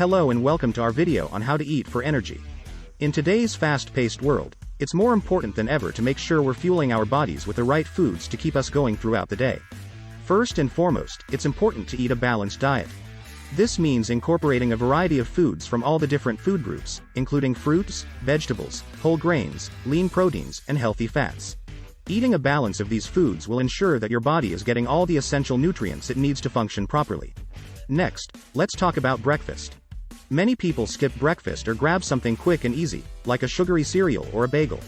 Hello and welcome to our video on how to eat for energy. In today's fast-paced world, it's more important than ever to make sure we're fueling our bodies with the right foods to keep us going throughout the day. First and foremost, it's important to eat a balanced diet. This means incorporating a variety of foods from all the different food groups, including fruits, vegetables, whole grains, lean proteins, and healthy fats. Eating a balance of these foods will ensure that your body is getting all the essential nutrients it needs to function properly. Next, let's talk about breakfast. Many people skip breakfast or grab something quick and easy, like a sugary cereal or a bagel.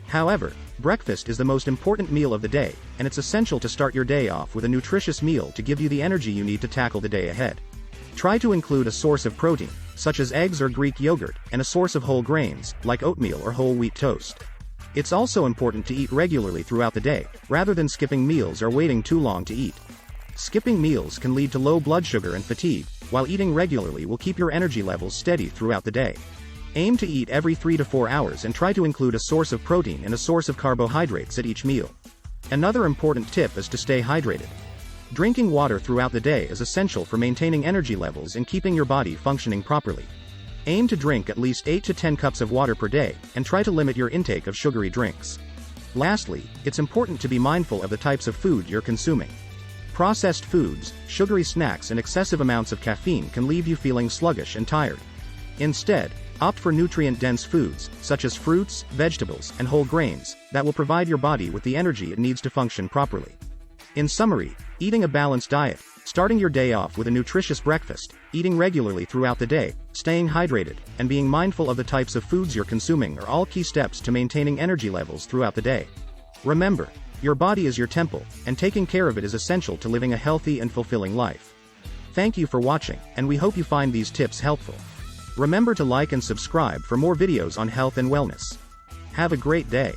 However, breakfast is the most important meal of the day, and it's essential to start your day off with a nutritious meal to give you the energy you need to tackle the day ahead. Try to include a source of protein, such as eggs or Greek yogurt, and a source of whole grains, like oatmeal or whole wheat toast. It's also important to eat regularly throughout the day, rather than skipping meals or waiting too long to eat. Skipping meals can lead to low blood sugar and fatigue, while eating regularly will keep your energy levels steady throughout the day. Aim to eat every 3 to 4 hours and try to include a source of protein and a source of carbohydrates at each meal. Another important tip is to stay hydrated. Drinking water throughout the day is essential for maintaining energy levels and keeping your body functioning properly. Aim to drink at least 8 to 10 cups of water per day, and try to limit your intake of sugary drinks. Lastly, it's important to be mindful of the types of food you're consuming. Processed foods, sugary snacks and excessive amounts of caffeine can leave you feeling sluggish and tired. Instead, opt for nutrient-dense foods, such as fruits, vegetables, and whole grains, that will provide your body with the energy it needs to function properly. In summary, eating a balanced diet, starting your day off with a nutritious breakfast, eating regularly throughout the day, staying hydrated, and being mindful of the types of foods you're consuming are all key steps to maintaining energy levels throughout the day. Remember, your body is your temple, and taking care of it is essential to living a healthy and fulfilling life. Thank you for watching, and we hope you find these tips helpful. Remember to like and subscribe for more videos on health and wellness. Have a great day.